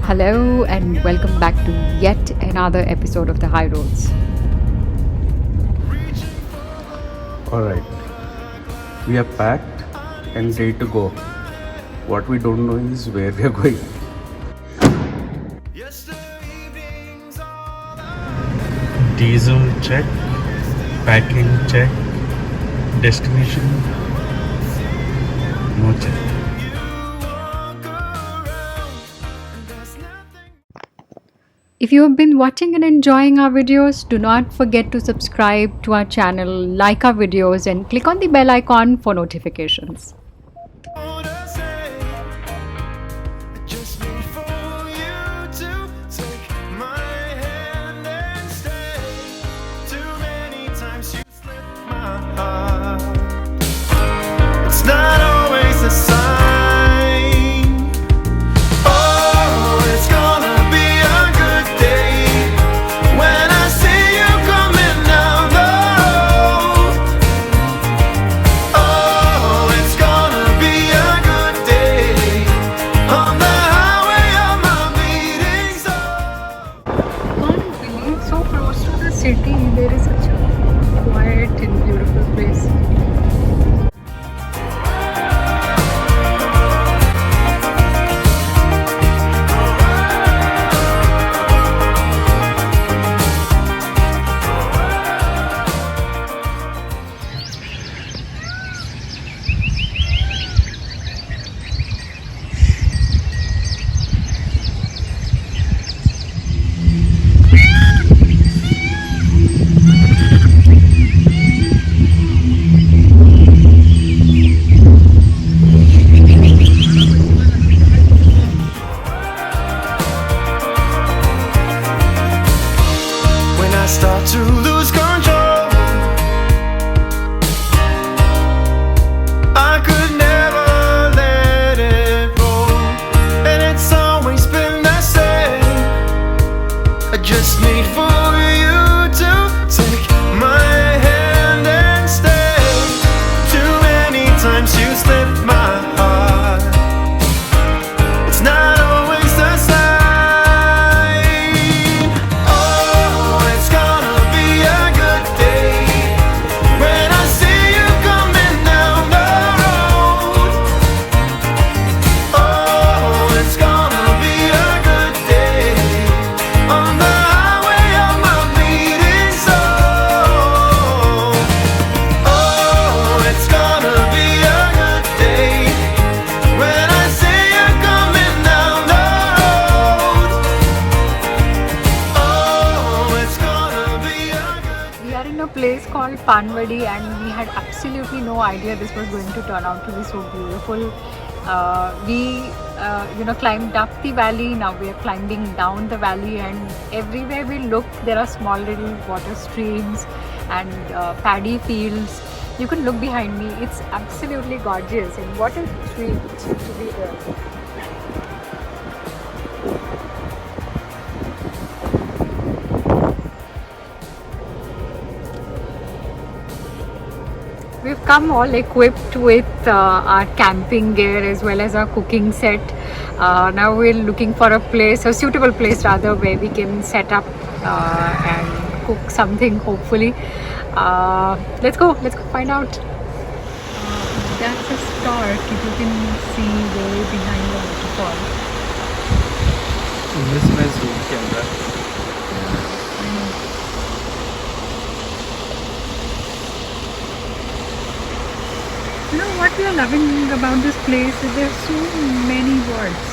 Hello and welcome back to yet another episode of The High Roads. Alright, we are packed and ready to go. What we don't know is where we are going. Diesel check, packing check, destination no check. If you have been watching and enjoying our videos, do not forget to subscribe to our channel, like our videos, and click on the bell icon for notifications. Not always a sign. Oh, it's gonna be a good day when I see you coming down the road. Oh, it's gonna be a good day on the highway of my meeting zone. Can't believe so close to the city, there is such a quiet and beautiful place. Start to lose control. I could never let it roll, and it's always been the same. I just need for you to take my hand and stay. Too many times you slipped my heart. It's not always the same. Place called Panwadi, and we had absolutely no idea this was going to turn out to be so beautiful. We climbed up the valley. Now we are climbing down the valley, and everywhere we look there are small little water streams and paddy fields. You can look behind me, it's absolutely gorgeous, and what a treat to be here. We've come all equipped with our camping gear as well as our cooking set. Now we're looking for a suitable place rather, where we can set up and cook something, hopefully. Let's go find out. That's a start, if you can see way behind the waterfall. इसमें zoom camera. You know what we are loving about this place is there's so many birds.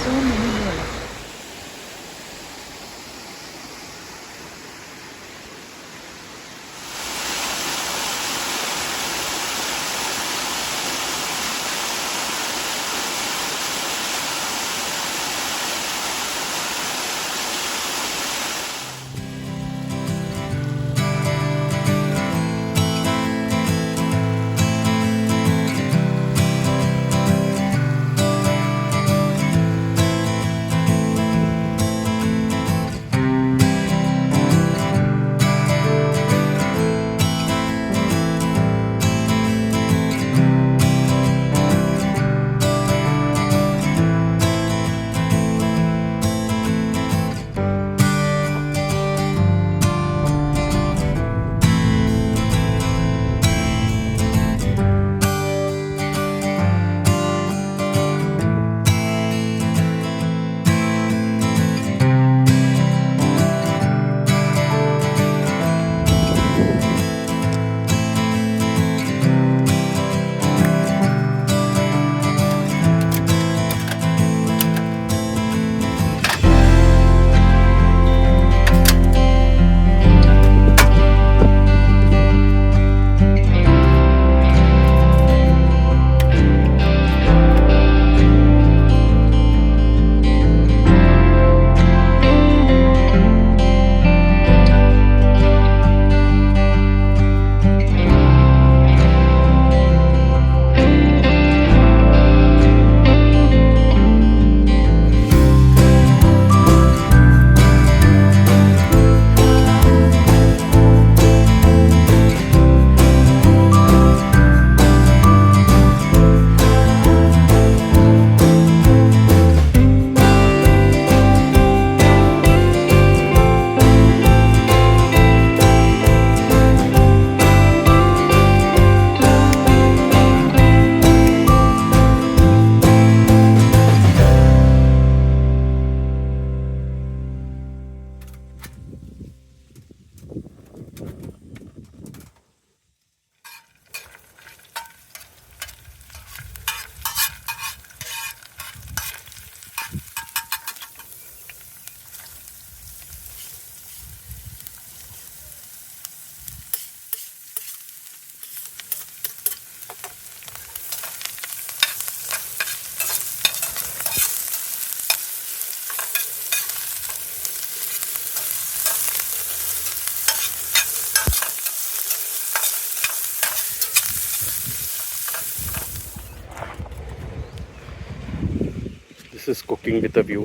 is cooking with a view.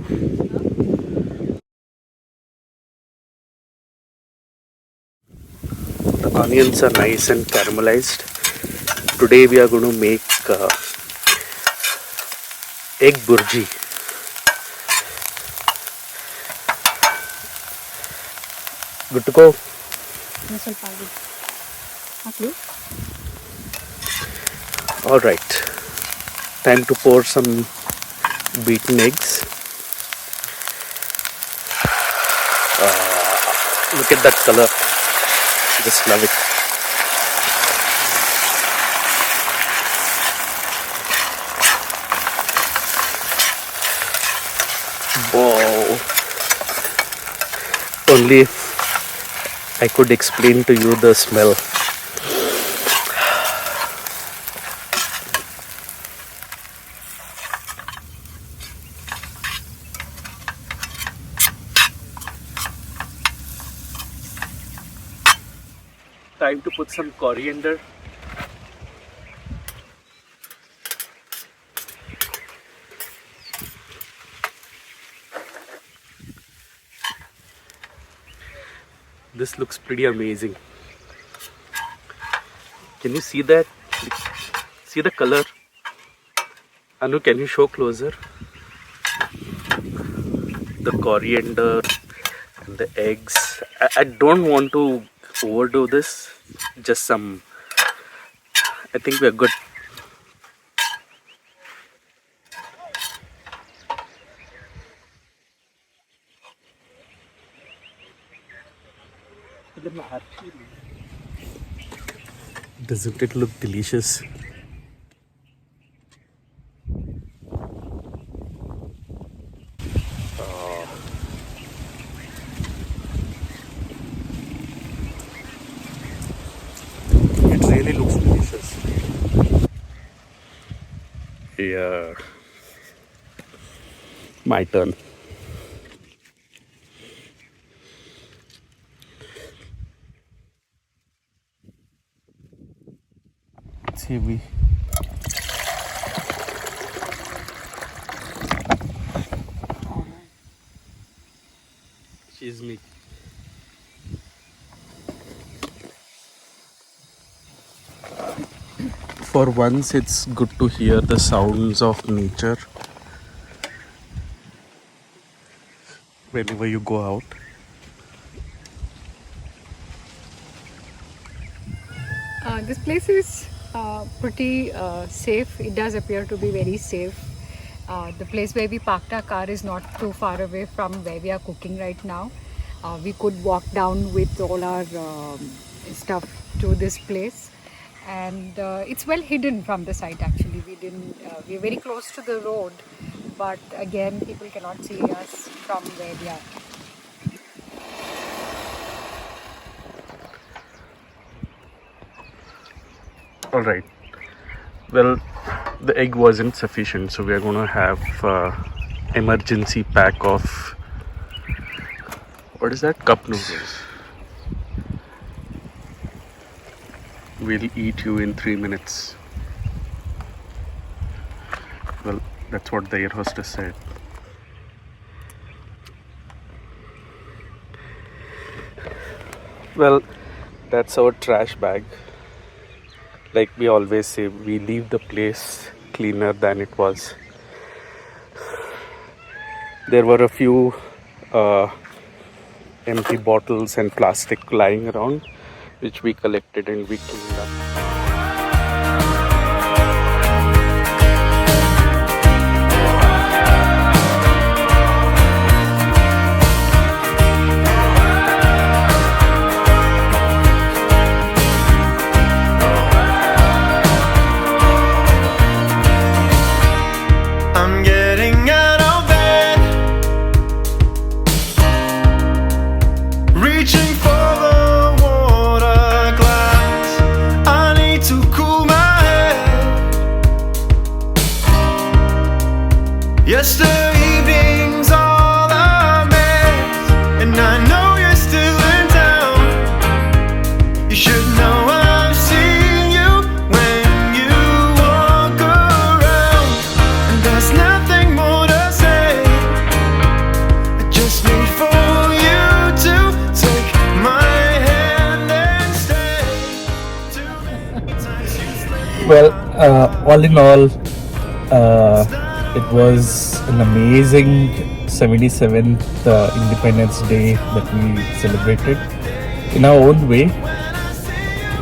The onions are nice and caramelized. Today we are going to make egg burji. Good to go. All right. Time to pour some beaten eggs. Look at that color. Just love it. Wow. Only if I could explain to you the smell. Time to put some coriander. This looks pretty amazing. Can you see that? See the color? Anu, can you show closer? The coriander and the eggs. I don't want to overdo this. Just some. I think we're good. Doesn't it look delicious? It really looks delicious. Yeah. My turn. It's heavy. She's me. For once, it's good to hear the sounds of nature whenever you go out. This place is pretty safe. It does appear to be very safe. The place where we parked our car is not too far away from where we are cooking right now. We could walk down with all our stuff to this place, and it's well hidden from the site. Actually, we're very close to the road, but again, people cannot see us from where we are. All right. Well, the egg wasn't sufficient, so we are going to have emergency pack of, what is that? Cup noodles. We'll eat you in 3 minutes. Well, that's what the air hostess said. Well, that's our trash bag. Like we always say, we leave the place cleaner than it was. There were a few empty bottles and plastic lying around, which we collected and we cleaned up. I'm getting out of bed, reaching for the water glass. I need just need for you to take my hand and stay. Too many times you slip. Well, all in all, it was an amazing 77th Independence Day that we celebrated in our own way,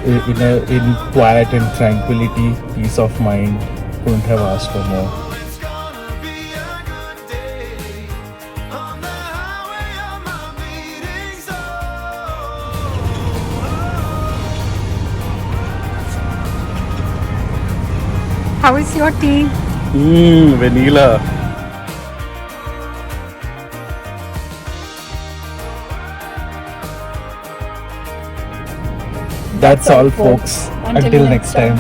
in quiet and tranquility, peace of mind. Couldn't have asked for more. It's gonna be a good day on the highway of my beating soul. How is your tea? Vanilla. That's all, folks. Until next time.